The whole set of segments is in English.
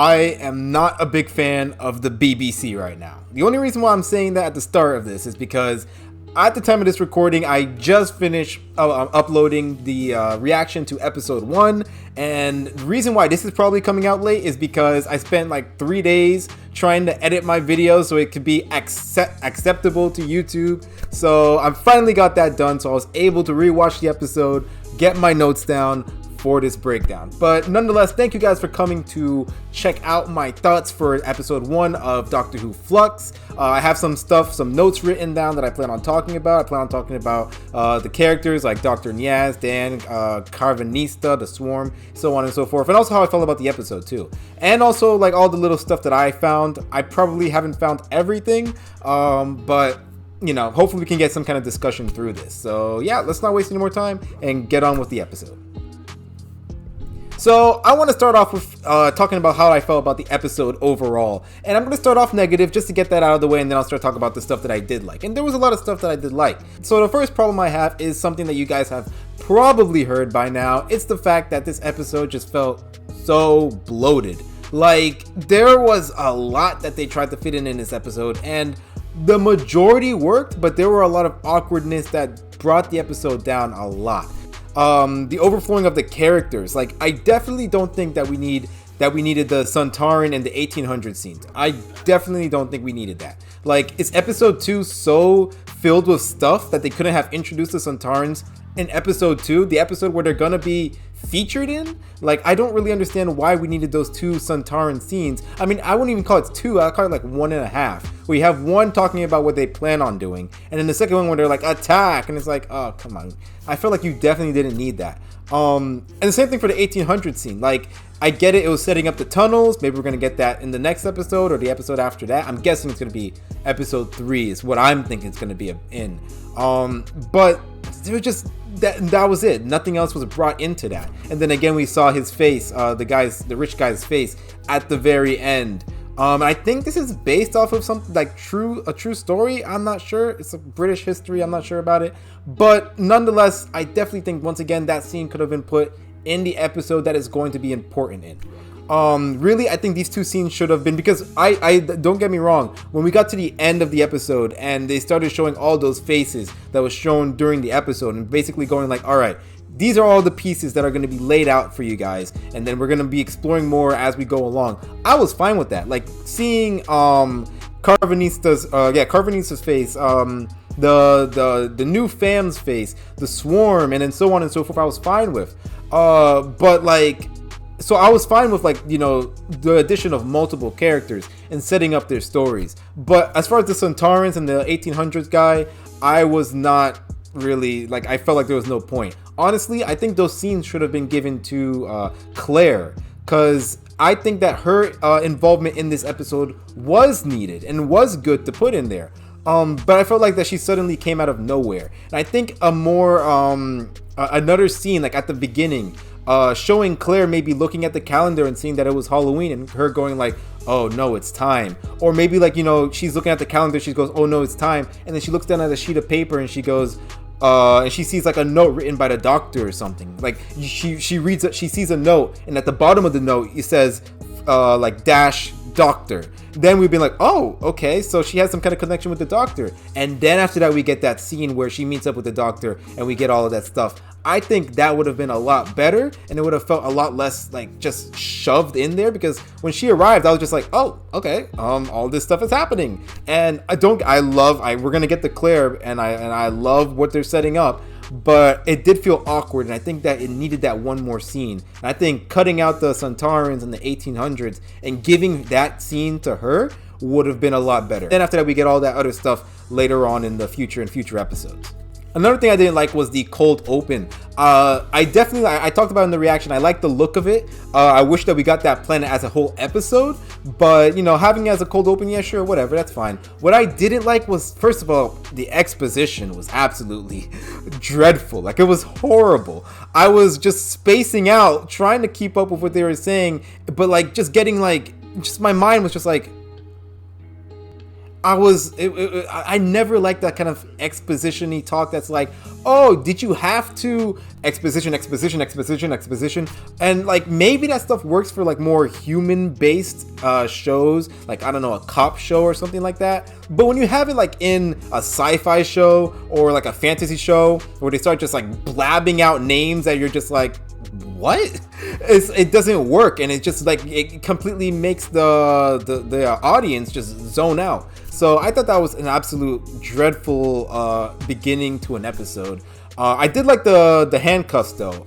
I am not a big fan of the BBC right now. The only reason why I'm saying that at the start of this is because at the time of this recording, I just finished uploading the reaction to episode 1, and the reason why this is probably coming out late is because I spent like 3 days trying to edit my video so it could be acceptable to YouTube. So I finally got that done, so I was able to rewatch the episode, get my notes down for this breakdown. But nonetheless, thank you guys for coming to check out my thoughts for episode 1 of Doctor Who Flux. I have some notes written down that I plan on talking about. I plan on talking about the characters like Dr. Niaz, Dan, Karvanista, the Swarm, so on and so forth, and also how I felt about the episode too, and also like all the little stuff that I found. I probably haven't found everything, but you know, hopefully we can get some kind of discussion through this. So yeah, let's not waste any more time and get on with the episode. So I want to start off with talking about how I felt about the episode overall. And I'm going to start off negative just to get that out of the way, and then I'll start talking about the stuff that I did like. And there was a lot of stuff that I did like. So the first problem I have is something that you guys have probably heard by now. It's the fact that this episode just felt so bloated. Like, there was a lot that they tried to fit in this episode, and the majority worked, but there were a lot of awkwardness that brought the episode down a lot. The overflowing of the characters, like I definitely don't think that we needed the Sontaran and the 1800 scenes. I definitely don't think we needed that. Like, is episode 2 so filled with stuff that they couldn't have introduced the Sontarans in episode 2, the episode where they're gonna be featured in? Like, I don't really understand why we needed those 2 Sontaran scenes. I mean, I wouldn't even call it 2, I'd call it like 1.5. Where you have one talking about what they plan on doing, and then the second one where they're like, attack, and it's like, oh, come on. I felt like you definitely didn't need that. And the same thing for the 1800 scene. Like, I get it, it was setting up the tunnels. Maybe we're gonna get that in the next episode or the episode after that. I'm guessing it's gonna be episode 3 is what I'm thinking it's gonna be in. But it was just that was it. Nothing else was brought into that. And then again, we saw his face, the rich guy's face at the very end. I think this is based off of something like a true story. I'm not sure. It's a British history. I'm not sure about it. But nonetheless, I definitely think once again that scene could have been put in the episode that is going to be important in. Really, I think these 2 scenes should have been, because I don't get me wrong, when we got to the end of the episode and they started showing all those faces that was shown during the episode and basically going like, all right, these are all the pieces that are going to be laid out for you guys, and then we're going to be exploring more as we go along. I was fine with that. Like, seeing Karvanista's face, the new fam's face, the Swarm, and then so on and so forth, I was fine with. But like, so I was fine with, like, you know, the addition of multiple characters and setting up their stories. But as far as the Sontarans and the 1800s guy, I was not really, like, I felt like there was no point. Honestly, I think those scenes should have been given to Claire, because I think that her involvement in this episode was needed and was good to put in there. But I felt like that she suddenly came out of nowhere. And I think a more another scene, like at the beginning, showing Claire maybe looking at the calendar and seeing that it was Halloween and her going like, oh no, it's time. Or maybe, like, you know, she's looking at the calendar, she goes, oh no, it's time, and then she looks down at a sheet of paper and she goes, and she sees like a note written by the doctor or something. Like, she reads it, she sees a note, and at the bottom of the note it says like dash doctor. Then we've been like, oh, okay, so she has some kind of connection with the doctor. And then after that we get that scene where she meets up with the doctor and we get all of that stuff. I think that would have been a lot better, and it would have felt a lot less like just shoved in there, because when she arrived I was just like, oh, okay, all this stuff is happening. And we're gonna get to Claire, and I love what they're setting up, but it did feel awkward, and I think that it needed that one more scene. And I think cutting out the Sontarans and the 1800s and giving that scene to her would have been a lot better. Then after that we get all that other stuff later on in the future episodes. Another thing I didn't like was the cold open. I talked about in the reaction, I like the look of it. I wish that we got that planet as a whole episode, but you know, having it as a cold open, yeah, sure, whatever, that's fine. What I didn't like was, first of all, the exposition was absolutely dreadful. Like, it was horrible. I was just spacing out, trying to keep up with what they were saying, but like just getting like, just my mind was just like, I never liked that kind of exposition-y talk that's like, oh, did you have to exposition, and like maybe that stuff works for like more human-based shows, like I don't know, a cop show or something like that. But when you have it like in a sci-fi show or like a fantasy show where they start just like blabbing out names that you're just like, what? It doesn't work, and it just like it completely makes the audience just zone out. So I thought that was an absolute dreadful beginning to an episode. I did like the handcuffs though.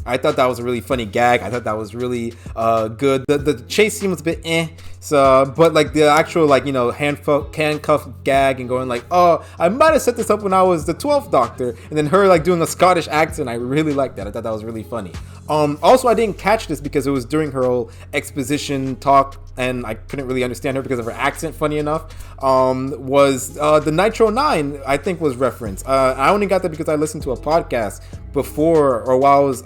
I thought that was a really funny gag. I thought that was really good. The chase scene was a bit so, but like the actual like, you know, handcuff gag and going like, oh, I might have set this up when I was the 12th Doctor, and then her like doing a Scottish accent. I really liked that. I thought that was really funny. Also, I didn't catch this because it was during her whole exposition talk, and I couldn't really understand her because of her accent, funny enough. Was the Nitro 9, I think, was referenced. I only got that because I listened to a podcast before or while I was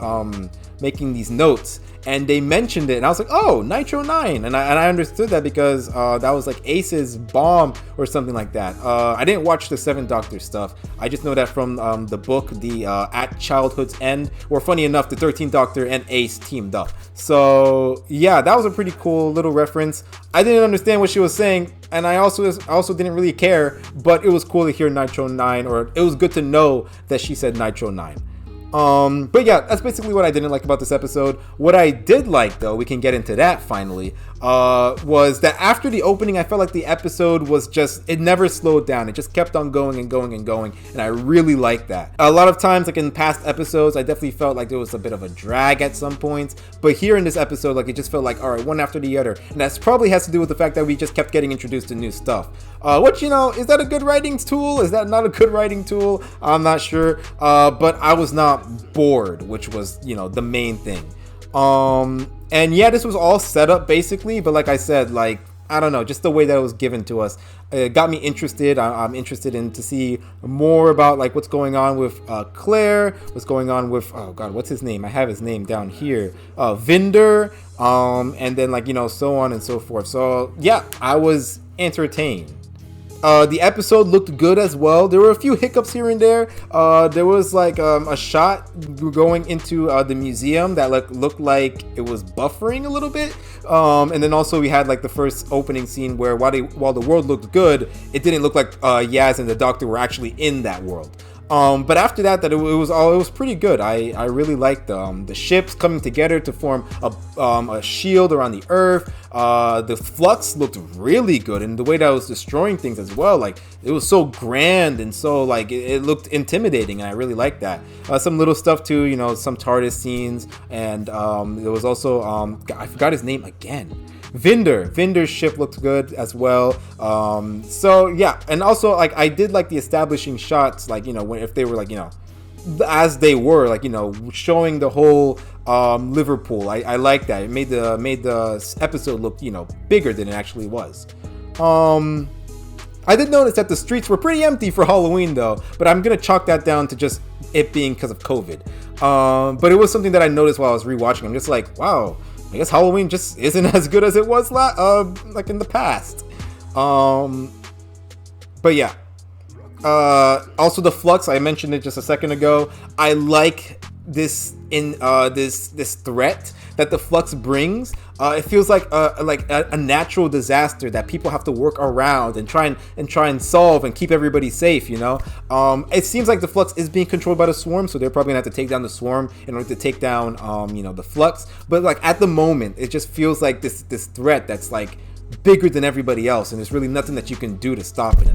making these notes, and they mentioned it, and I was like, oh, Nitro 9, and I understood that because that was like Ace's bomb or something like that. I didn't watch the 7th Doctor stuff. I just know that from the book, the At Childhood's End, where funny enough, the 13th Doctor and Ace teamed up. So yeah, that was a pretty cool little reference. I didn't understand what she was saying, and I also didn't really care, but it was cool to hear Nitro 9, or it was good to know that she said Nitro 9. But yeah, that's basically what I didn't like about this episode. What I did like, though, we can get into that finally, was that after the opening, I felt like the episode was just, it never slowed down. It just kept on going and going and going, and I really liked that. A lot of times, like in past episodes, I definitely felt like there was a bit of a drag at some points, but here in this episode, like it just felt like, all right, one after the other, and that probably has to do with the fact that we just kept getting introduced to new stuff. Which, you know, is that a good writing tool? Is that not a good writing tool? I'm not sure, but I was not bored, which was, you know, the main thing. And yeah, this was all set up basically, but like I said, like, I don't know, just the way that it was given to us, it got me interested. I'm interested in to see more about like what's going on with Claire, what's going on with, oh god, what's his name? I have his name down here, Vinder, and then like, you know, so on and so forth. So yeah, I was entertained. The episode looked good as well. There were a few hiccups here and there. There was like a shot going into the museum that looked like it was buffering a little bit. And then also we had like the first opening scene where while the world looked good, it didn't look like Yaz and the Doctor were actually in that world. But after that, it was pretty good. I really liked the ships coming together to form a shield around the Earth. The flux looked really good, and the way that it was destroying things as well, like it was so grand and so like it looked intimidating, and I really liked that. Some little stuff too, you know, some TARDIS scenes, and there was also I forgot his name again. Vinder's ship looked good as well. So yeah, and also like I did like the establishing shots, like, you know, if they were like, you know, as they were, like, you know, showing the whole Liverpool. I like that. It made the episode look, you know, bigger than it actually was. I did notice that the streets were pretty empty for Halloween though, but I'm gonna chalk that down to just it being because of COVID. But it was something that I noticed while I was rewatching. I'm just like, wow, I guess Halloween just isn't as good as it was like in the past. But yeah. Also the flux, I mentioned it just a second ago. I like this this threat that the flux brings. It feels like a natural disaster that people have to work around and try and solve and keep everybody safe, you know. It seems like the flux is being controlled by the swarm, so they're probably gonna have to take down the swarm in order to take down you know, the flux. But like at the moment, it just feels like this threat that's like bigger than everybody else, and there's really nothing that you can do to stop it.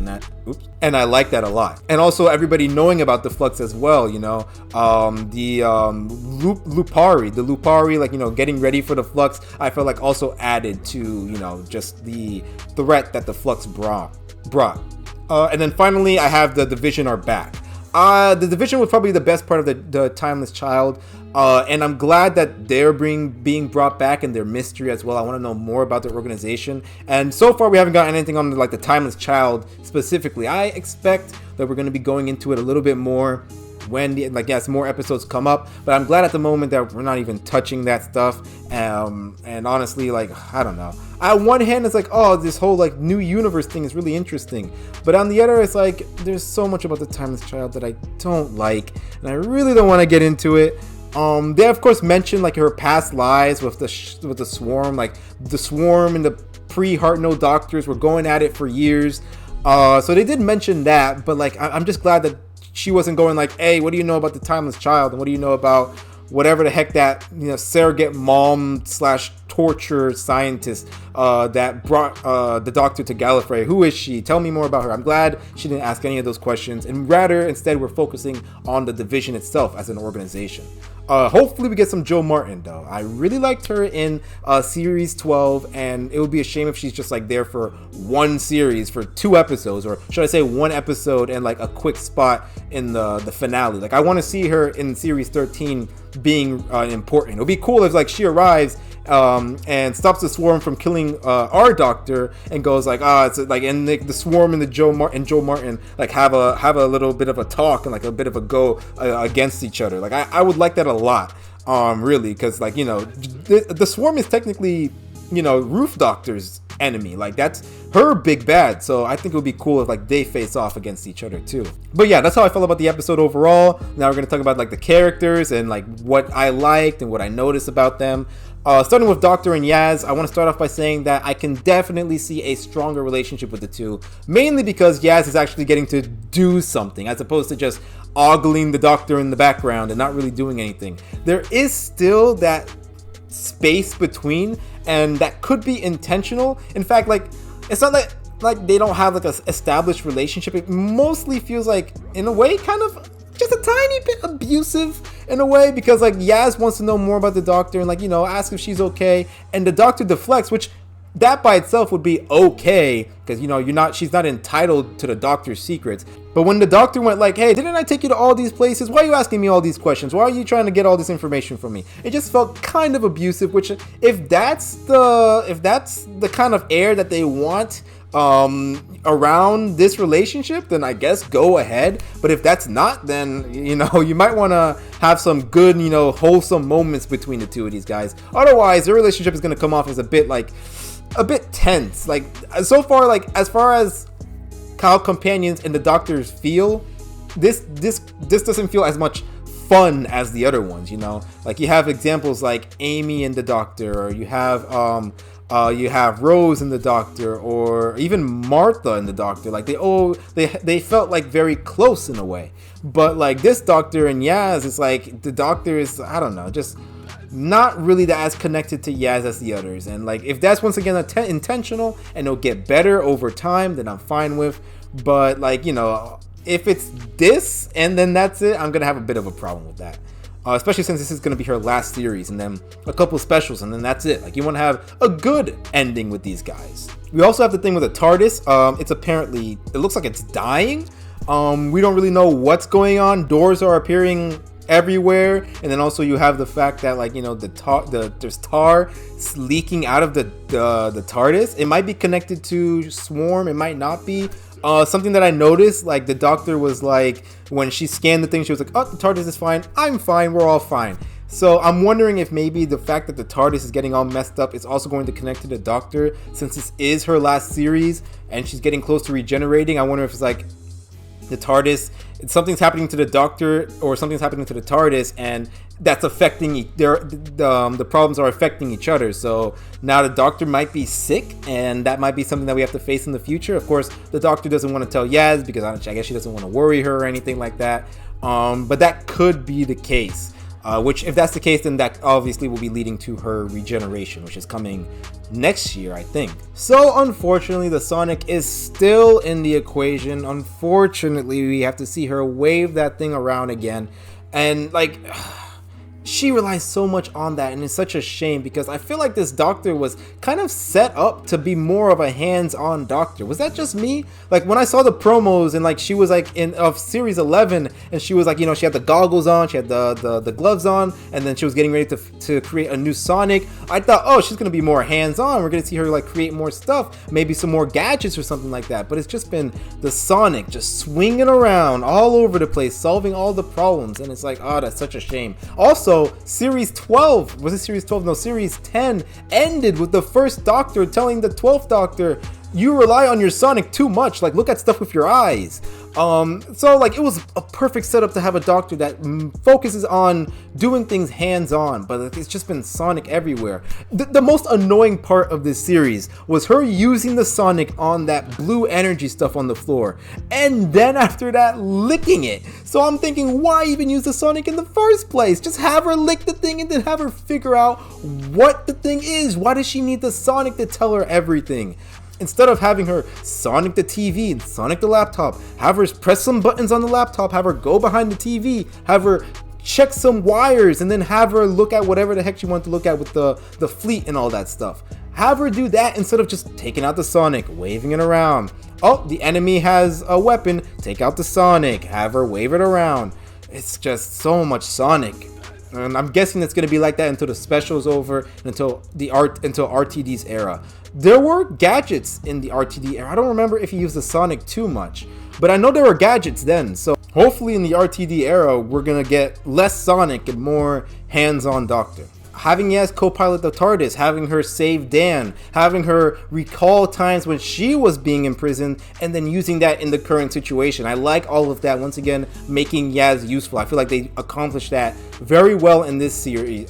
And I like that a lot. And also everybody knowing about the flux as well, you know, the Lupari, like, you know, getting ready for the flux, I felt like also added to, you know, just the threat that the flux brought. And then finally, I have the Division are back. The Division was probably the best part of the Timeless Child, and I'm glad that they're being brought back, and their mystery as well. I want to know more about their organization, and so far we haven't got anything on like the Timeless Child specifically. I expect that we're going to be going into it a little bit more when yes, more episodes come up, but I'm glad at the moment that we're not even touching that stuff. And honestly, like, I don't know, on one hand it's like, oh, this whole like new universe thing is really interesting, but on the other it's like there's so much about the Timeless Child that I don't like, and I really don't want to get into it. They of course mentioned like her past lives with the Swarm, like the Swarm and the pre-Hartnell doctors were going at it for years. So they did mention that, but like I'm just glad that she wasn't going like, hey, what do you know about the Timeless Child, and what do you know about whatever the heck that, you know, surrogate mom / torture scientist that brought the Doctor to Gallifrey. Who is she? Tell me more about her. I'm glad she didn't ask any of those questions, and rather instead we're focusing on the division itself as an organization. Hopefully we get some Jo Martin though. I really liked her in series 12, and it would be a shame if she's just like there for one series for 2 episodes, or should I say 1 episode and like a quick spot in the finale. Like I want to see her in series 13 being important. It would be cool if like she arrives and stops the Swarm from killing our Doctor and goes like, it's like, and the Swarm and the Jo Martin like have a little bit of a talk and like a bit of a go against each other. Like I would like that a lot, really, because like, you know, the Swarm is technically, you know, Roof Doctor's enemy. Like that's her big bad, so I think it would be cool if like they face off against each other too. But yeah, that's how I felt about the episode overall. Now we're gonna talk about like the characters and like what I liked and what I noticed about them. Starting with Doctor and Yaz, I want to start off by saying that I can definitely see a stronger relationship with the two, mainly because Yaz is actually getting to do something as opposed to just ogling the Doctor in the background and not really doing anything. There is still that space between, and that could be intentional. In fact, like, it's not like they don't have like a established relationship. It mostly feels like, in a way, kind of just a tiny bit abusive in a way, because like Yaz wants to know more about the Doctor and like, you know, ask if she's okay, and the Doctor deflects, which that by itself would be okay, because, you know, she's not entitled to the Doctor's secrets. But when the Doctor went like, hey, didn't I take you to all these places? Why are you asking me all these questions? Why are you trying to get all this information from me? It just felt kind of abusive, which if that's the kind of air that they want around this relationship, then I guess go ahead. But if that's not, then, you know, you might want to have some good, you know, wholesome moments between the two of these guys. Otherwise, their relationship is going to come off as a bit tense. Like, so far, like, as far as how companions and the Doctors feel, this doesn't feel as much fun as the other ones, you know? Like, you have examples like Amy and the Doctor, or you have Rose and the Doctor, or even Martha and the Doctor. Like, they felt like very close in a way. But like this Doctor and Yaz, it's like the Doctor is, I don't know, just not really as connected to Yaz as the others. And like, if that's once again intentional and it'll get better over time, then I'm fine with. But like, you know, if it's this and then that's it, I'm gonna have a bit of a problem with that. Especially since this is gonna be her last series, and then a couple specials, and then that's it. Like, you want to have a good ending with these guys. We also have the thing with the TARDIS. It looks like it's dying. We don't really know what's going on. Doors are appearing everywhere, and then also you have the fact that, like, you know, there's tar leaking out of the TARDIS. It might be connected to Swarm, it might not be. Something that I noticed, like, the Doctor was like, when she scanned the thing, she was like, oh, the TARDIS is fine, I'm fine, we're all fine. So I'm wondering if maybe the fact that the TARDIS is getting all messed up is also going to connect to the Doctor, since this is her last series and she's getting close to regenerating. I wonder if it's like the TARDIS, something's happening to the Doctor or something's happening to the TARDIS, and that's affecting the problems are affecting each other. So now the Doctor might be sick, and that might be something that we have to face in the future. Of course, the Doctor doesn't want to tell Yaz because I guess she doesn't want to worry her or anything like that. But that could be the case. Which, if that's the case, then that obviously will be leading to her regeneration, which is coming next year, I think. So, unfortunately, the Sonic is still in the equation. Unfortunately, we have to see her wave that thing around again. And, like, she relies so much on that, and it's such a shame because I feel like this doctor was kind of set up to be more of a hands-on doctor. Was that just me? Like when I saw the promos and like she was like in of series 11 and she was like, you know, she had the goggles on, she had the gloves on, and then she was getting ready to create a new Sonic. I thought, oh, she's gonna be more hands-on. We're gonna see her like create more stuff, maybe some more gadgets or something like that. But it's just been the Sonic just swinging around all over the place, solving all the problems, and it's like, oh, that's such a shame. Also, series 12, was it series 12? No, series 10 ended with the first Doctor telling the 12th Doctor, you rely on your Sonic too much, like look at stuff with your eyes. So like it was a perfect setup to have a doctor that focuses on doing things hands-on, but it's just been Sonic everywhere. The most annoying part of this series was her using the Sonic on that blue energy stuff on the floor, and then after that licking it. So I'm thinking, why even use the Sonic in the first place? Just have her lick the thing and then have her figure out what the thing is. Why does she need the Sonic to tell her everything? Instead of having her Sonic the TV and Sonic the laptop, have her press some buttons on the laptop, have her go behind the TV, have her check some wires, and then have her look at whatever the heck she wants to look at with the fleet and all that stuff. Have her do that instead of just taking out the Sonic, waving it around. Oh, the enemy has a weapon, take out the Sonic, have her wave it around. It's just so much Sonic. And I'm guessing it's going to be like that until the special's over, until RTD's era. There were gadgets in the RTD era. I don't remember if he used the Sonic too much, but I know there were gadgets then. So hopefully in the RTD era, we're going to get less Sonic and more hands-on Doctor. Having Yaz co-pilot the TARDIS, having her save Dan, having her recall times when she was being imprisoned, and then using that in the current situation. I like all of that. Once again, making Yaz useful. I feel like they accomplished that very well in this series.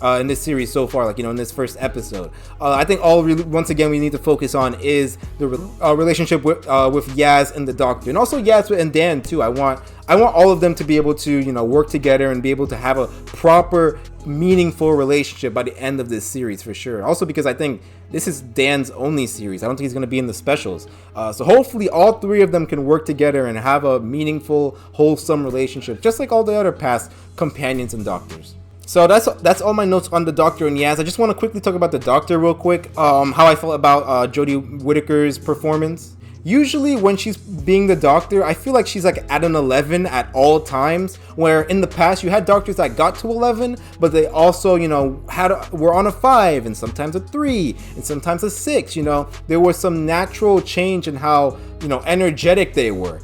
So far, like, you know, in this first episode. I think once again we need to focus on is the relationship with Yaz and the Doctor, and also Yaz and Dan too. I want all of them to be able to, you know, work together and be able to have a proper, meaningful relationship by the end of this series for sure. Also because I think this is Dan's only series. I don't think he's going to be in the specials. So hopefully all three of them can work together and have a meaningful, wholesome relationship, just like all the other past companions and Doctors. So that's all my notes on the Doctor and Yaz. I just want to quickly talk about the Doctor real quick. How I felt about Jodie Whittaker's performance. Usually when she's being the Doctor, I feel like she's like at an 11 at all times, where in the past you had Doctors that got to 11, but they also, you know, were on a 5 and sometimes a 3 and sometimes a 6, you know. There was some natural change in how, you know, energetic they were.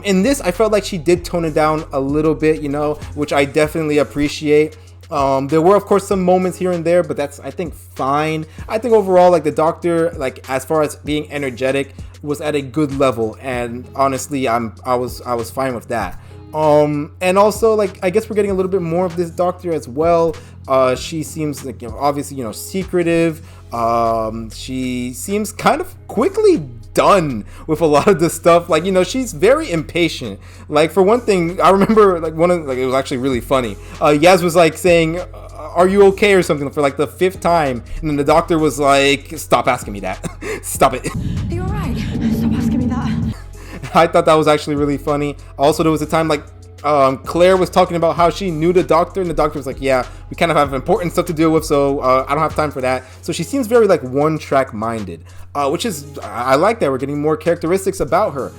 In this, I felt like she did tone it down a little bit, you know, which I definitely appreciate. There were of course some moments here and there, but that's, I think, fine. I think overall, like, the Doctor, like, as far as being energetic, was at a good level, and honestly I was fine with that. And also, like, I guess we're getting a little bit more of this Doctor as well. She seems like, you know, obviously, you know, secretive. She seems kind of quickly done with a lot of this stuff. Like, you know, she's very impatient. Like, for one thing, I remember, like, it was actually really funny. Yaz was like saying, are you okay, or something, for like the 5th time, and then the Doctor was like, stop asking me that. Stop it. You're right. Stop asking me that. I thought that was actually really funny. Also, there was a time, like, Claire was talking about how she knew the Doctor, and the Doctor was like, yeah, we kind of have important stuff to deal with, so I don't have time for that. So she seems very, like, one-track minded, which is, I like that. We're getting more characteristics about her.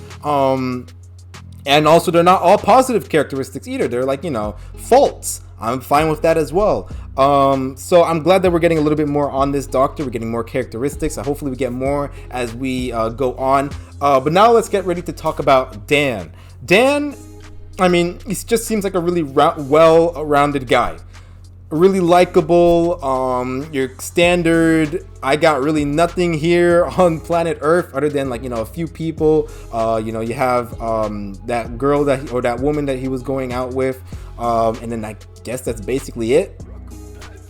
And also, they're not all positive characteristics either. They're, like, you know, faults. I'm fine with that as well. So I'm glad that we're getting a little bit more on this Doctor. We're getting more characteristics. Hopefully we get more as we go on. But now let's get ready to talk about Dan. Dan, I mean, he just seems like a really well-rounded guy. Really likable, your standard, I got really nothing here on planet Earth other than, like, you know, a few people. You know, you have that girl that woman that he was going out with, and then I guess that's basically it.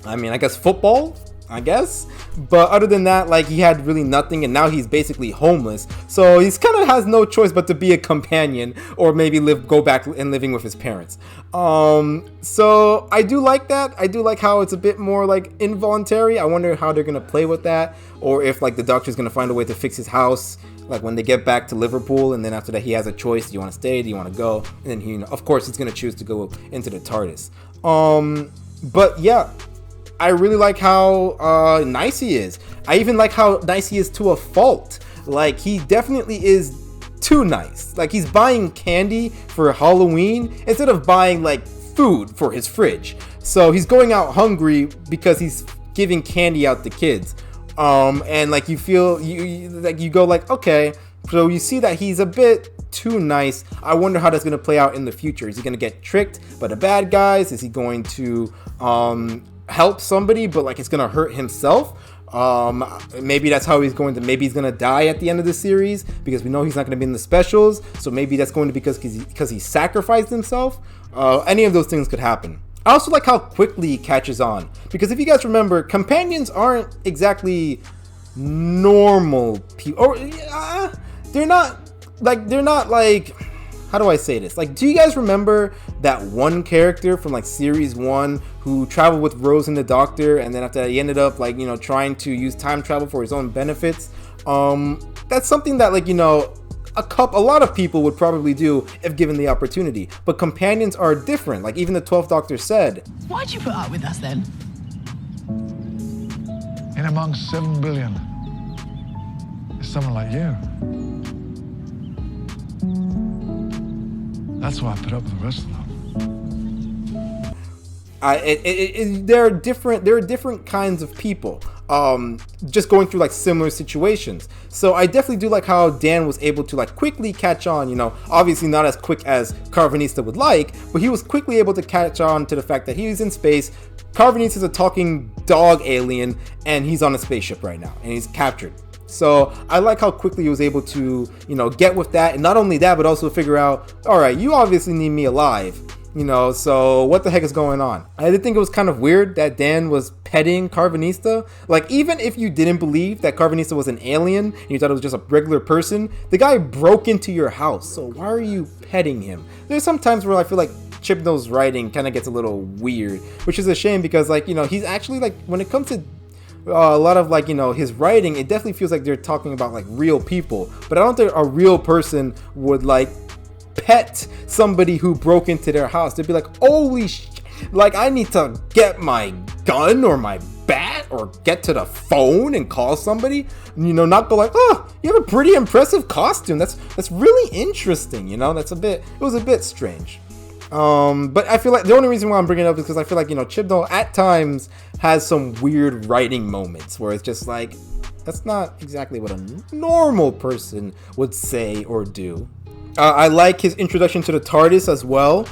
I mean, I guess football, I guess. But other than that, like, he had really nothing, and now he's basically homeless. So he's kind of has no choice but to be a companion, or maybe go back and living with his parents. So I do like that. I do like how it's a bit more, like, involuntary. I wonder how they're gonna play with that, or if, like, the Doctor's gonna find a way to fix his house, like, when they get back to Liverpool, and then after that he has a choice. Do you want to stay? Do you want to go? And then he, of course, he's gonna choose to go into the TARDIS. But yeah, I really like how nice he is. I even like how nice he is to a fault. Like, he definitely is too nice. Like, he's buying candy for Halloween instead of buying like food for his fridge. So he's going out hungry because he's giving candy out to kids. And like, you feel you go like, okay, so you see that he's a bit too nice. I wonder how that's going to play out in the future. Is he going to get tricked by the bad guys? Is he going to help somebody, but like it's going to hurt himself? Maybe that's how he's going to, maybe he's going to die at the end of the series, because we know he's not going to be in the specials. So maybe that's going to be because he sacrificed himself. Any of those things could happen. I also like how quickly he catches on, because if you guys remember, companions aren't exactly normal people, or they're not like, how do I say this? Like, do you guys remember that one character from like series 1 who traveled with Rose and the Doctor, and then after that he ended up like, you know, trying to use time travel for his own benefits? That's something that, like, you know, a lot of people would probably do if given the opportunity, but companions are different. Like, even the 12th Doctor said, "Why'd you put up with us then?" In among 7 billion is someone like you. That's why I put up with the rest of them. There are different kinds of people, just going through like similar situations. So I definitely do like how Dan was able to like quickly catch on, you know, obviously not as quick as Carvanista would like, but he was quickly able to catch on to the fact that he's in space. Carvanista is a talking dog alien, and he's on a spaceship right now, and he's captured. So I like how quickly he was able to, you know, get with that, and not only that, but also figure out, all right, you obviously need me alive. You know, so what the heck is going on? I did think it was kind of weird that Dan was petting Carvanista. Like, even if you didn't believe that Carvanista was an alien and you thought it was just a regular person, the guy broke into your house. So why are you petting him? There's some times where I feel like Chibnall's writing kind of gets a little weird, which is a shame, because, like, you know, he's actually, like, when it comes to a lot of, like, you know, his writing, it definitely feels like they're talking about like real people. But I don't think a real person would like pet somebody who broke into their house. They'd be like, holy like, I need to get my gun or my bat or get to the phone and call somebody, you know, not go like, oh, you have a pretty impressive costume, that's really interesting, you know. It was a bit strange. But I feel like the only reason why I'm bringing it up is because I feel like, you know, Chibnall at times has some weird writing moments where it's just like, that's not exactly what a normal person would say or do. I like his introduction to the TARDIS as well.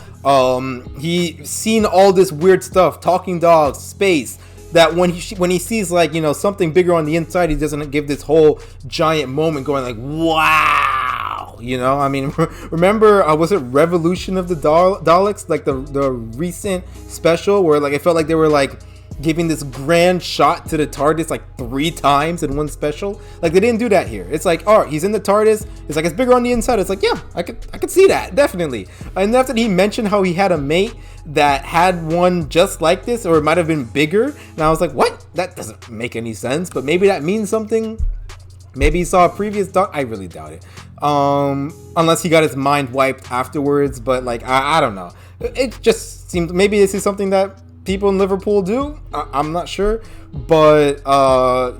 He's seen all this weird stuff, talking dogs, space, that when he sees, like, you know, something bigger on the inside, he doesn't give this whole giant moment going like, wow, you know. I mean, remember, was it Revolution of the Daleks, like the recent special, where like it felt like they were like giving this grand shot to the TARDIS like 3 times in one special? Like, they didn't do that here. It's like, oh, he's in the TARDIS, it's like it's bigger on the inside. It's like, yeah, I could see that, definitely. And after he mentioned how he had a mate that had one just like this, or it might have been bigger, and I was like, what? That doesn't make any sense, but maybe that means something. Maybe he saw a previous doc. I really doubt it, unless he got his mind wiped afterwards. But like, I don't know, it just seemed, maybe this is something that people in Liverpool do. I'm not sure, but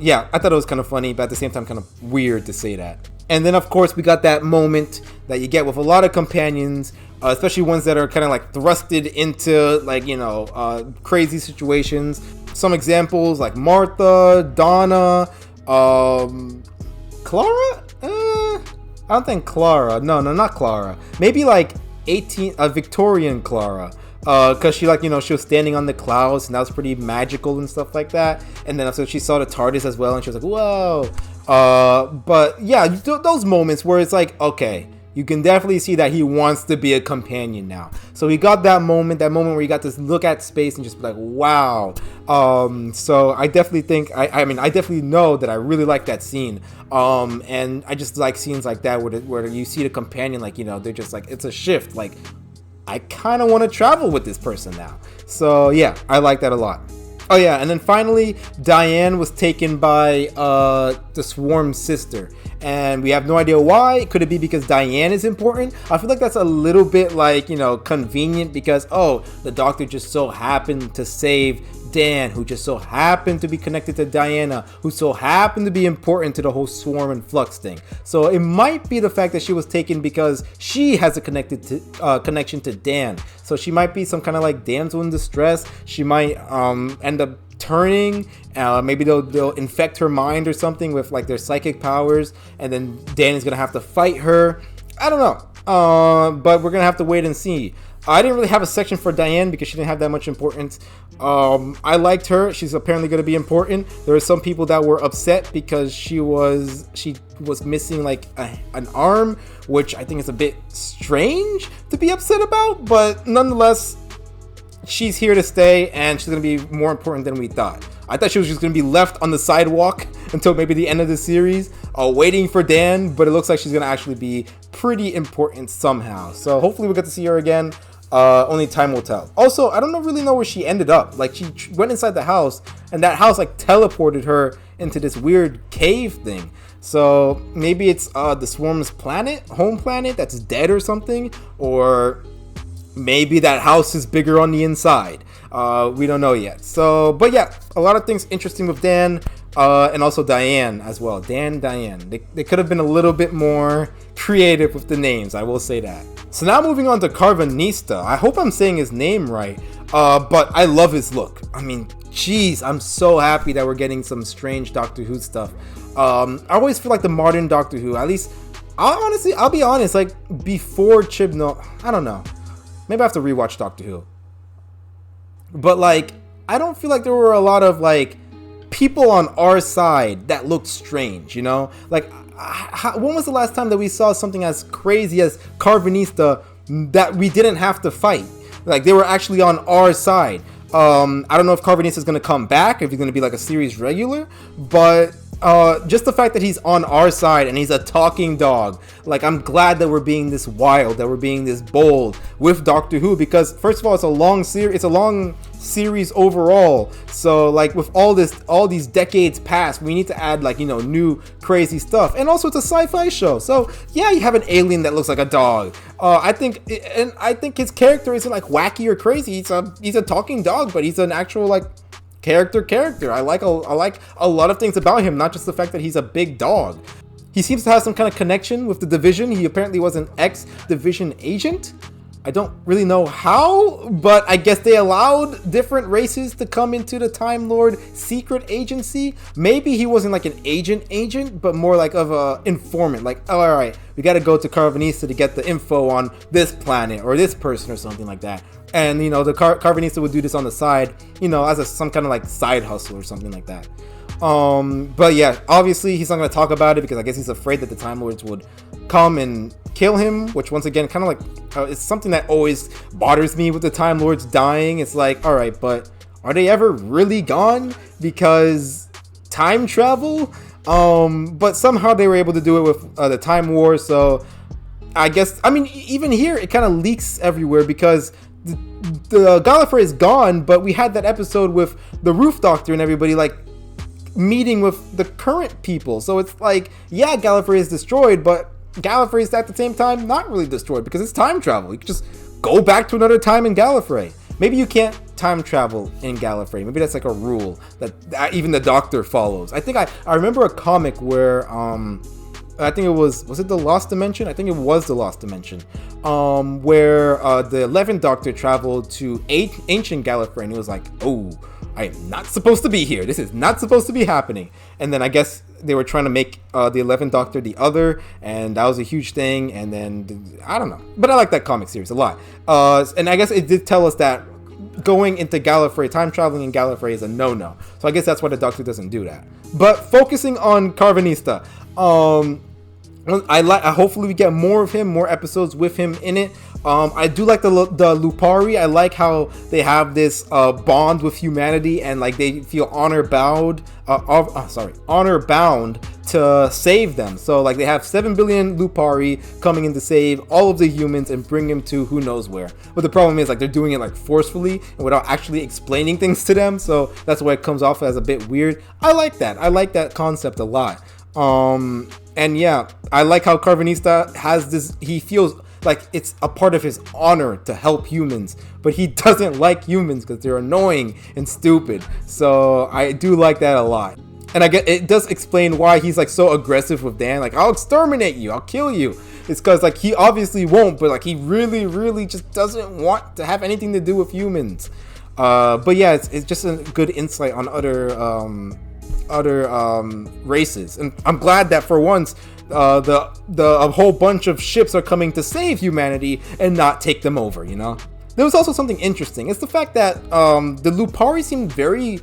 yeah, I thought it was kind of funny, but at the same time kind of weird to say that. And then of course we got that moment that you get with a lot of companions, especially ones that are kind of like thrusted into, like, you know, crazy situations. Some examples like Martha, Donna, Clara. I don't think Clara. No, not Clara. Maybe like Victorian Clara. Because she, like, you know, she was standing on the clouds, and that was pretty magical and stuff like that. And then so she saw the TARDIS as well, and she was like, whoa. But yeah, those moments where it's like, okay, you can definitely see that he wants to be a companion now. So he got that moment where he got to look at space and just be like, wow. So I definitely think, I mean, I definitely know that I really like that scene. And I just like scenes like that where you see the companion, like, you know, they're just like, it's a shift, like, I kind of want to travel with this person now. So yeah, I like that a lot. Oh yeah, and then finally, Diane was taken by the Swarm's sister, and we have no idea why. Could it be because Diane is important? I feel like that's a little bit like, you know, convenient because, oh, the Doctor just so happened to save Dan, who just so happened to be connected to Diana, who so happened to be important to the whole Swarm and Flux thing. So it might be the fact that she was taken because she has a connection to Dan. So she might be some kind of like damsel in distress. She might end up turning, maybe they'll infect her mind or something with like their psychic powers, and then Dan is gonna have to fight her. I don't know, but we're gonna have to wait and see. I didn't really have a section for Diane because she didn't have that much importance. I liked her. She's apparently going to be important. There were some people that were upset because she was missing like an arm, which I think is a bit strange to be upset about, but nonetheless, she's here to stay and she's going to be more important than we thought. I thought she was just going to be left on the sidewalk until maybe the end of the series, waiting for Dan, but it looks like she's going to actually be pretty important somehow. So hopefully we'll get to see her again. Only time will tell. Also, I don't really know where she ended up. Like, she went inside the house, and that house like teleported her into this weird cave thing. So maybe it's the Swarm's home planet that's dead or something, or maybe that house is bigger on the inside. We don't know yet. So, but yeah, a lot of things interesting with Dan, and also Diane as well. Diane. They could have been a little bit more creative with the names, I will say that. So now moving on to Karvanista. I hope I'm saying his name right, but I love his look. I mean, geez, I'm so happy that we're getting some strange Doctor Who stuff. I always feel like the modern Doctor Who, at least, I'll be honest, like before Chibnall, I don't know. Maybe I have to rewatch Doctor Who. But like, I don't feel like there were a lot of like people on our side that looked strange, you know? Like, when was the last time that we saw something as crazy as Karvanista that we didn't have to fight? Like, they were actually on our side. I don't know if Karvanista is going to come back, if he's going to be like a series regular, but just the fact that he's on our side and he's a talking dog, like, I'm glad that we're being this wild, that we're being this bold with Doctor Who, because first of all, it's a long series overall. So like, with all these decades past, we need to add like, you know, new crazy stuff. And also, it's a sci-fi show, so yeah, you have an alien that looks like a dog. I think his character isn't like wacky or crazy. He's a talking dog, but he's an actual like character. I like a lot of things about him, not just the fact that he's a big dog. He seems to have some kind of connection with the Division. He apparently was an ex-Division agent. I don't really know how, but I guess they allowed different races to come into the Time Lord secret agency. Maybe he wasn't like an agent, but more like of a informant. Like, oh, all right, we got to go to Karvanista to get the info on this planet or this person or something like that. And, you know, the Karvanista would do this on the side, you know, as some kind of like side hustle or something like that. But yeah, obviously he's not going to talk about it because I guess he's afraid that the Time Lords would come and kill him, which once again, kind of like, it's something that always bothers me with the Time Lords dying. It's like, all right, but are they ever really gone? Because time travel? But somehow they were able to do it with the Time War. So I guess, I mean, even here, it kind of leaks everywhere because the Gallifrey is gone, but we had that episode with the Roof Doctor and everybody like meeting with the current people. So it's like, yeah, Gallifrey is destroyed, but Gallifrey is at the same time not really destroyed because it's time travel. You can just go back to another time in Gallifrey. Maybe you can't time travel in Gallifrey. Maybe that's like a rule that even the Doctor follows. I think I remember a comic where I think it was it the Lost Dimension? I think it was the Lost Dimension, where the 11th Doctor traveled to ancient Gallifrey, and he was like, oh, I am not supposed to be here. This is not supposed to be happening. And then I guess they were trying to make the 11th Doctor the other, and that was a huge thing. And then, I don't know. But I like that comic series a lot. And I guess it did tell us that going into Gallifrey, time traveling in Gallifrey is a no-no. So I guess that's why the Doctor doesn't do that. But focusing on Karvanista, hopefully we get more of him, more episodes with him in it. I do like the Lupari. I like how they have this bond with humanity, and like they feel honor bound to save them. So like they have 7 billion Lupari coming in to save all of the humans and bring them to who knows where. But the problem is like they're doing it like forcefully and without actually explaining things to them. So that's why it comes off as a bit weird. I like that. I like that concept a lot. And yeah, I like how Carvanista has this, he feels like it's a part of his honor to help humans, but he doesn't like humans because they're annoying and stupid. So I do like that a lot. And I get, it does explain why he's like so aggressive with Dan, like, I'll exterminate you, I'll kill you. It's because like he obviously won't, but like he really just doesn't want to have anything to do with humans. But yeah, it's just a good insight on other races, and I'm glad that for once a whole bunch of ships are coming to save humanity and not take them over. You know, there was also something interesting. It's the fact that the Lupari seemed very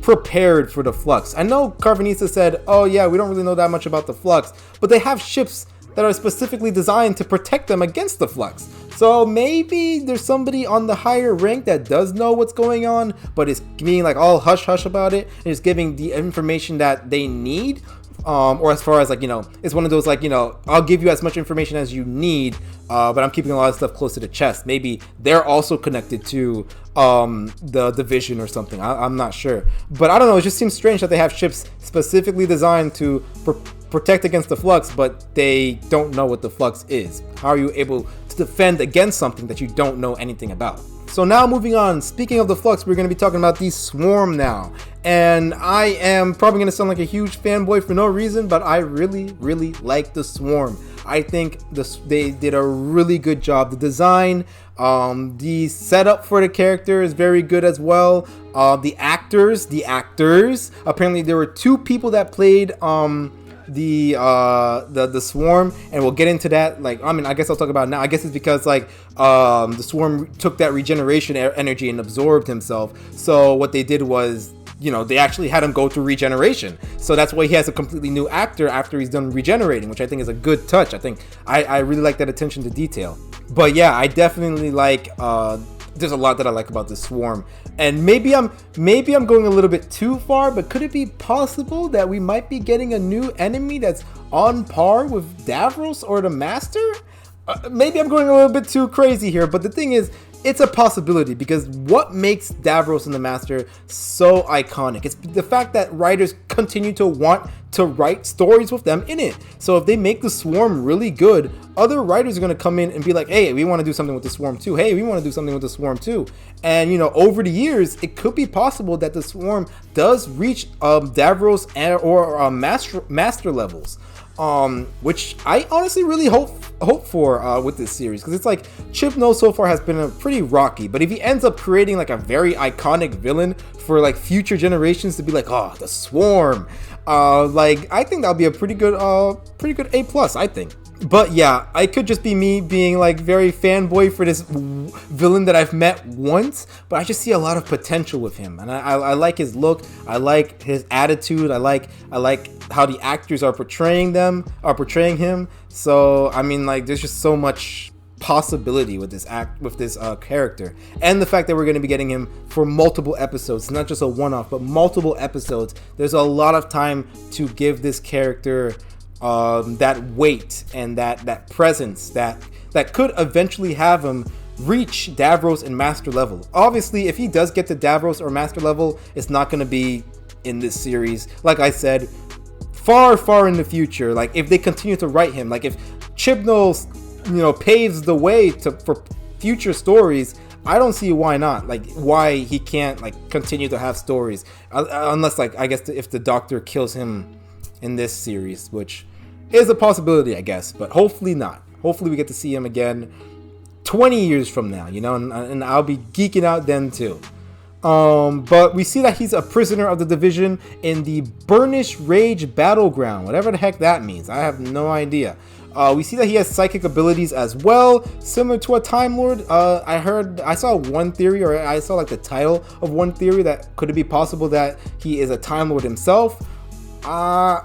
prepared for the Flux. I know Carvanista said, oh yeah, we don't really know that much about the Flux, but they have ships that are specifically designed to protect them against the Flux. So maybe there's somebody on the higher rank that does know what's going on, but is being like all hush hush about it and is giving the information that they need. Or as far as like, you know, it's one of those like, you know, I'll give you as much information as you need, but I'm keeping a lot of stuff close to the chest. Maybe they're also connected to the division or something. I'm not sure, but I don't know. It just seems strange that they have ships specifically designed to protect against the Flux, but they don't know what the Flux is. How are you able to defend against something that you don't know anything about? So now moving on, speaking of the Flux, we're going to be talking about the Swarm now. And I am probably going to sound like a huge fanboy for no reason, but I really like the Swarm. I think they did a really good job. The design, the setup for the character is very good as well. The actors, apparently there were 2 people that played the Swarm, and we'll get into that. Like, I mean, I guess I'll talk about it now. I guess it's because like the Swarm took that regeneration energy and absorbed himself. So what they did was, you know, they actually had him go through regeneration. So that's why he has a completely new actor after he's done regenerating, which I think is a good touch. I think I really like that attention to detail. But yeah, I definitely like there's a lot that I like about the Swarm. And maybe I'm going a little bit too far, but could it be possible that we might be getting a new enemy that's on par with Davros or the Master? Maybe I'm going a little bit too crazy here, but the thing is, it's a possibility, because what makes Davros and the Master so iconic? It's the fact that writers continue to want to write stories with them in it. So if they make the Swarm really good, other writers are going to come in and be like, hey, we want to do something with the Swarm too. Hey, we want to do something with the Swarm too. And, you know, over the years, it could be possible that the Swarm does reach Davros or Master levels. Which I honestly really hope for with this series, because it's like Chibnall so far has been a pretty rocky, but if he ends up creating like a very iconic villain for like future generations to be like, oh, the Swarm, like I think that'll be a pretty good A+, I think. But yeah, I could just be me being like very fanboy for this villain that I've met once, but I just see a lot of potential with him, and I like his look, I like his attitude, I like how the actors are portraying him. So I mean, like, there's just so much possibility with this character, and the fact that we're going to be getting him for multiple episodes, not just a one-off, but multiple episodes. There's a lot of time to give this character that weight and that presence that could eventually have him reach Davros and Master level. Obviously, if he does get to Davros or Master level, it's not going to be in this series. Like I said, far in the future. Like, if they continue to write him, like if Chibnall, you know, paves the way for future stories, I don't see why not. Like, why he can't like continue to have stories, unless, like, I guess if the Doctor kills him in this series, which is a possibility, I guess, but hopefully not. Hopefully we get to see him again 20 years from now, you know, and I'll be geeking out then too. But we see that he's a prisoner of the division in the Burnish Rage Battleground, whatever the heck that means. I have no idea. We see that he has psychic abilities as well, similar to a Time Lord. I saw one theory, or I saw like the title of one theory, that could it be possible that he is a Time Lord himself? No,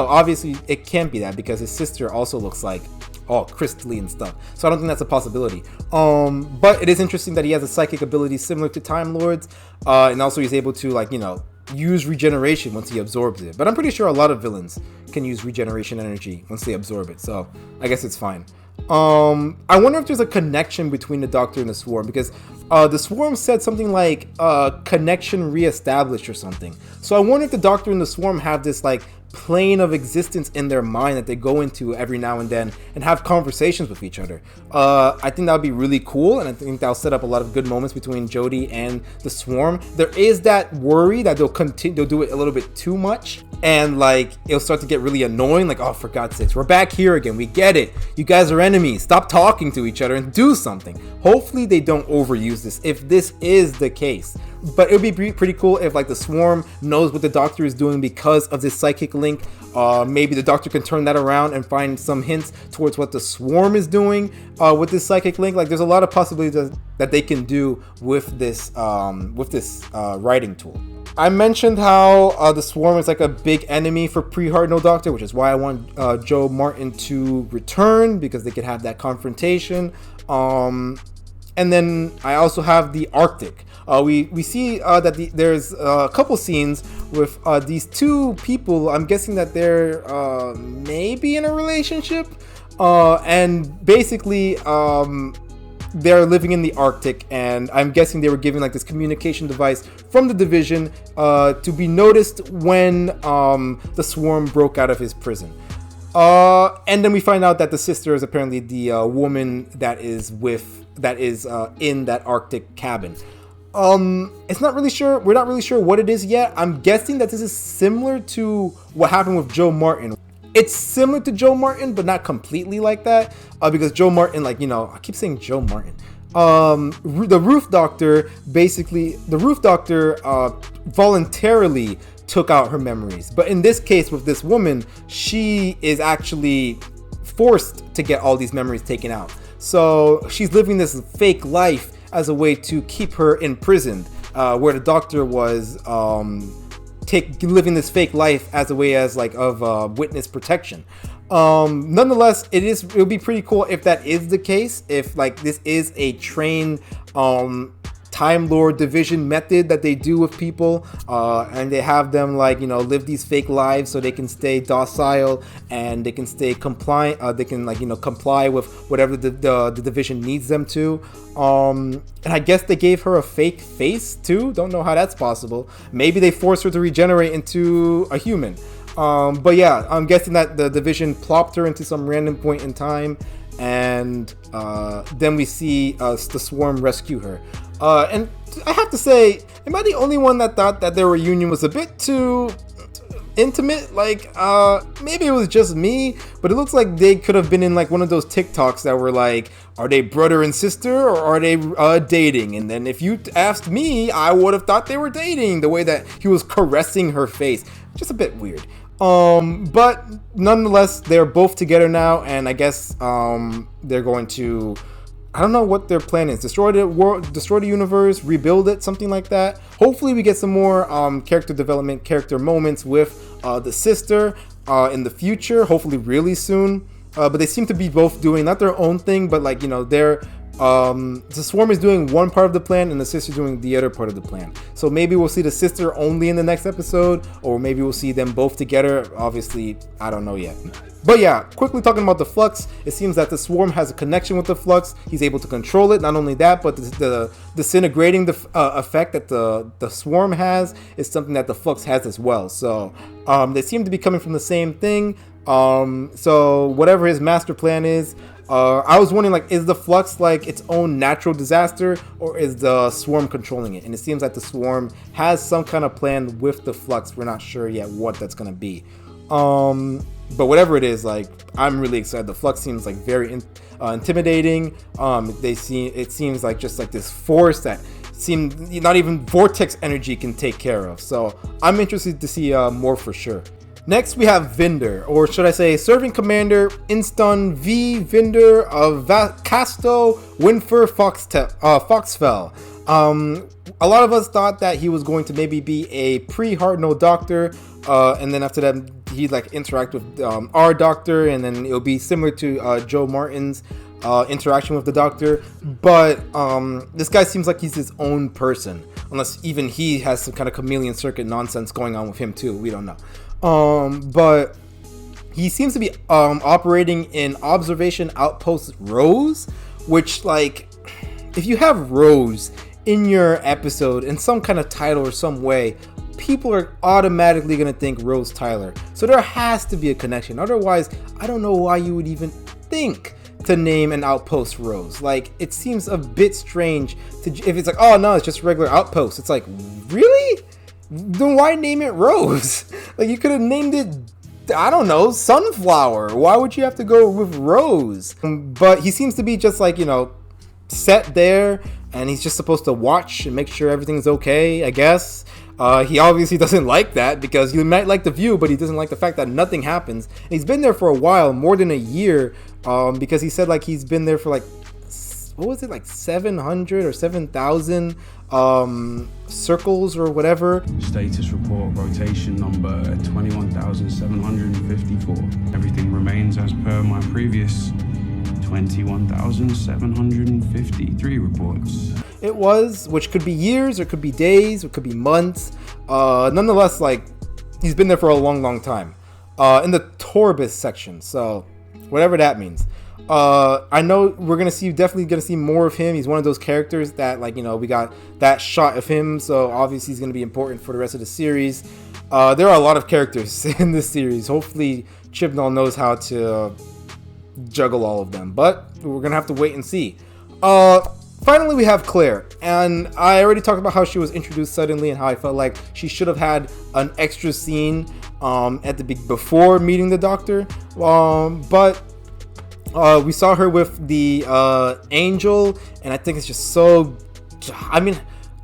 obviously it can't be that, because his sister also looks like all crystalline stuff. So I don't think that's a possibility. But it is interesting that he has a psychic ability similar to Time Lords, and also he's able to, like, you know, use regeneration once he absorbs it. But I'm pretty sure a lot of villains can use regeneration energy once they absorb it, so I guess it's fine. I wonder if there's a connection between the Doctor and the Swarm, because the Swarm said something like connection reestablished or something. So I wonder if the Doctor and the Swarm have this like plane of existence in their mind that they go into every now and then and have conversations with each other. I think that would be really cool, and I think that'll set up a lot of good moments between Jodie and the Swarm. There is that worry that they'll do it a little bit too much, and like it'll start to get really annoying. Like, oh, for God's sakes, we're back here again. We get it. You guys are enemies. Stop talking to each other and do something. Hopefully they don't overuse this if this is the case. But it would be pretty cool if like the Swarm knows what the Doctor is doing because of this psychic link. Maybe the Doctor can turn that around and find some hints towards what the Swarm is doing with this psychic link. Like, there's a lot of possibilities that they can do with this writing tool. I mentioned how the Swarm is like a big enemy for pre-Hartnell Doctor, which is why I want Joe Martin to return, because they could have that confrontation. And then I also have the Arctic. We see that there's a couple scenes with these two people. I'm guessing that they're maybe in a relationship, and basically they're living in the Arctic, and I'm guessing they were given like this communication device from the Division to be noticed when the Swarm broke out of his prison. And then we find out that the sister is apparently the woman that is in that Arctic cabin. We're not really sure what it is yet. I'm guessing that this is similar to what happened with Joe Martin. It's similar to Joe Martin, but not completely like that, because Joe Martin, like, you know, I keep saying Joe Martin. The Roof Doctor voluntarily took out her memories, but in this case with this woman, she is actually forced to get all these memories taken out. So she's living this fake life as a way to keep her imprisoned, where the Doctor was living this fake life as a way of witness protection. Nonetheless, it would be pretty cool if that is the case, if like this is a trained Time Lord Division method that they do with people, and they have them like, you know, live these fake lives so they can stay docile and they can stay compliant. They can, like, you know, comply with whatever the Division needs them to. And I guess they gave her a fake face too. Don't know how that's possible. Maybe they forced her to regenerate into a human. But yeah, I'm guessing that the Division plopped her into some random point in time, and then we see the Swarm rescue her. And I have to say, am I the only one that thought that their reunion was a bit too intimate? Like, maybe it was just me, but it looks like they could have been in like one of those TikToks that were like, are they brother and sister, or are they dating? And then if you asked me, I would have thought they were dating, the way that he was caressing her face. Just a bit weird. But nonetheless, they're both together now, and I guess they're going to, I don't know what their plan is. Destroy the world, destroy the universe, rebuild it, something like that. Hopefully we get some more character development, character moments with the sister in the future, hopefully really soon. But they seem to be both doing not their own thing, but like, you know, they're the Swarm is doing one part of the plan and the sister doing the other part of the plan. So maybe we'll see the sister only in the next episode, or maybe we'll see them both together. Obviously, I don't know yet. But yeah, quickly talking about the Flux, it seems that the Swarm has a connection with the Flux. He's able to control it. Not only that, but the disintegrating effect that the Swarm has is something that the Flux has as well. So they seem to be coming from the same thing. So whatever his master plan is, I was wondering, like, is the Flux like its own natural disaster, or is the Swarm controlling it? And it seems like the Swarm has some kind of plan with the Flux. We're not sure yet what that's gonna be. But whatever it is, like, I'm really excited. The Flux seems like very intimidating. It seems like just like this force that not even vortex energy can take care of. So I'm interested to see more for sure. Next, we have Vinder, or should I say Serving Commander Inston V. Vinder of Casto Winfer Foxfell. A lot of us thought that he was going to maybe be a pre-Hartnell Doctor, and then after that he'd like interact with our Doctor, and then it'll be similar to Joe Martin's interaction with the Doctor. But this guy seems like he's his own person, unless even he has some kind of chameleon circuit nonsense going on with him too. We don't know. But he seems to be operating in Observation Outpost Rose, which, like, if you have Rose in your episode in some kind of title or some way, people are automatically gonna think Rose Tyler. So there has to be a connection. Otherwise, I don't know why you would even think to name an outpost Rose. Like, it seems a bit strange to, if it's like, oh no, it's just a regular outpost. It's like, really? Then why name it Rose? Like, you could have named it, I don't know, Sunflower. Why would you have to go with Rose? But he seems to be just like, you know, set there, and he's just supposed to watch and make sure everything's okay, I guess. He obviously doesn't like that, because he might like the view, but he doesn't like the fact that nothing happens. And he's been there for a while, more than a year, because he said like he's been there for like, what was it, like 700 or 7,000 circles or whatever. Status report rotation number 21,754. Everything remains as per my previous 21,753 reports. It was, which could be years, or it could be days, or it could be months. Nonetheless, like, he's been there for a long time. In the Torbis section, so whatever that means. I know we're definitely gonna see more of him. He's one of those characters that, like, you know, we got that shot of him, so obviously he's gonna be important for the rest of the series. There are a lot of characters in this series. Hopefully Chibnall knows how to juggle all of them, but we're gonna have to wait and see. Finally, we have Claire, and I already talked about how she was introduced suddenly and how I felt like she should have had an extra scene before meeting the Doctor. But we saw her with the Angel, and I think it's just so. I mean,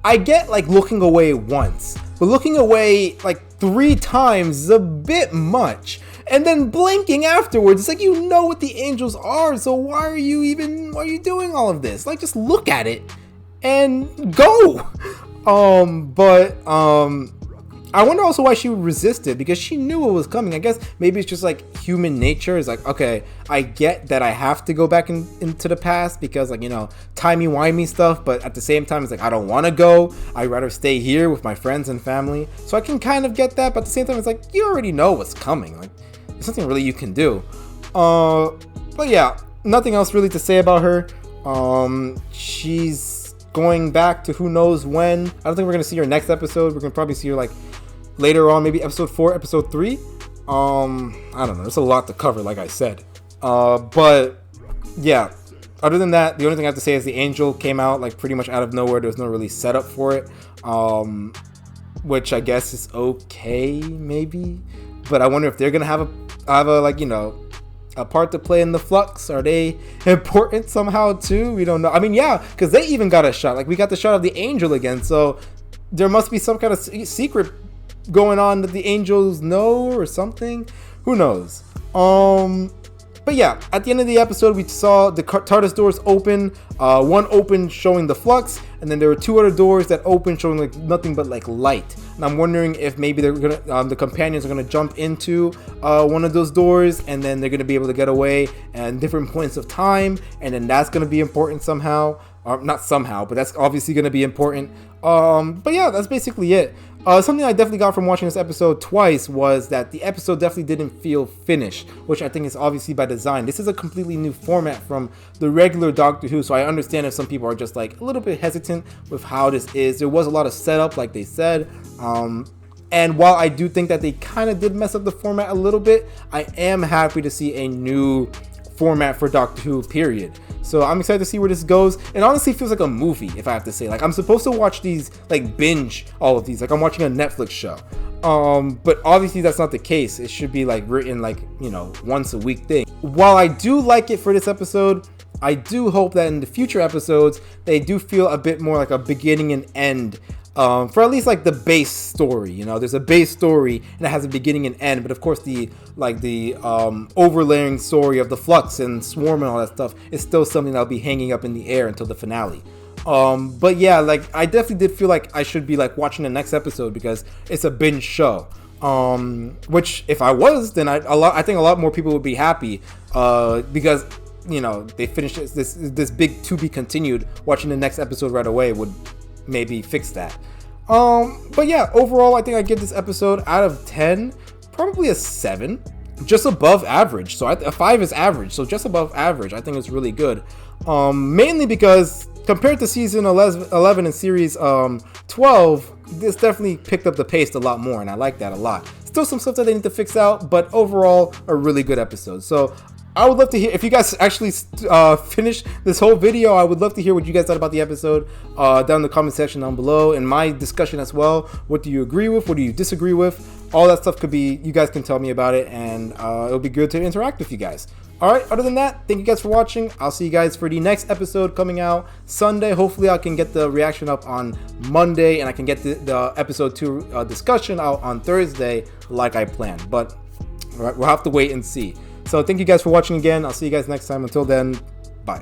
I get like looking away once, but looking away like 3 times is a bit much. And then blinking afterwards, it's like, you know what the angels are, so why are you doing all of this? Like, just look at it and go. I wonder also why she resisted, because she knew what was coming. I guess maybe it's just like human nature. It's like, okay, I get that I have to go back into the past because, like, you know, timey-wimey stuff, but at the same time, it's like, I don't want to go. I'd rather stay here with my friends and family. So I can kind of get that, but at the same time, it's like, you already know what's coming. Like, there's nothing really you can do. But yeah, nothing else really to say about her. She's going back to who knows when. I don't think we're gonna see her next episode. We're gonna probably see her like later on, maybe episode 4, episode 3. I don't know. There's a lot to cover, like I said. But yeah, other than that, the only thing I have to say is the Angel came out like pretty much out of nowhere. There was no really setup for it, which I guess is okay, maybe. But I wonder if they're gonna have a like, you know, a part to play in the Flux. Are they important somehow too? We don't know. I mean, yeah, because they even got a shot. Like, we got the shot of the Angel again, so there must be some kind of secret going on that the Angels know or something. Who knows? But yeah, at the end of the episode, we saw the TARDIS doors open. One opened showing the Flux, and then there were 2 other doors that opened showing like nothing but like light. And I'm wondering if maybe they're gonna, the companions are gonna jump into one of those doors, and then they're gonna be able to get away at different points of time, and then that's gonna be important somehow. Not somehow, but that's obviously gonna be important. But yeah, that's basically it. Something I definitely got from watching this episode twice was that the episode definitely didn't feel finished, which I think is obviously by design. This is a completely new format from the regular Doctor Who, so I understand if some people are just like a little bit hesitant with how this is. There was a lot of setup, like they said, and while I do think that they kind of did mess up the format a little bit, I am happy to see a new format for Doctor Who, period. So I'm excited to see where this goes. It honestly feels like a movie, if I have to say. Like, I'm supposed to watch these, like binge all of these, like I'm watching a Netflix show. But obviously that's not the case. It should be like written like, you know, once a week thing. While I do like it for this episode, I do hope that in the future episodes they do feel a bit more like a beginning and end. For at least like the base story, you know, there's a base story and it has a beginning and end, but of course the overlaying story of the Flux and Swarm and all that stuff is still something that'll be hanging up in the air until the finale. But yeah, like I definitely did feel like I should be like watching the next episode because it's a binge show. Which if I was, then I think a lot more people would be happy because, you know, they finished this big to be continued. Watching the next episode right away would maybe fix that. But yeah, overall I think I give this episode out of 10 probably a 7. just above average. So a 5 is average, so just above average. I think it's really good. Mainly because compared to season 11 and series 12, this definitely picked up the pace a lot more, and I like that a lot. Still some stuff that they need to fix out, but overall a really good episode. So I would love to hear, if you guys actually finish this whole video, I would love to hear what you guys thought about the episode down in the comment section down below, and my discussion as well. What do you agree with? What do you disagree with? All that stuff could be, you guys can tell me about it, and it'll be good to interact with you guys. Alright, other than that, thank you guys for watching. I'll see you guys for the next episode coming out Sunday. Hopefully I can get the reaction up on Monday, and I can get the episode 2 discussion out on Thursday like I planned. But we'll have to wait and see. So thank you guys for watching again. I'll see you guys next time. Until then, bye.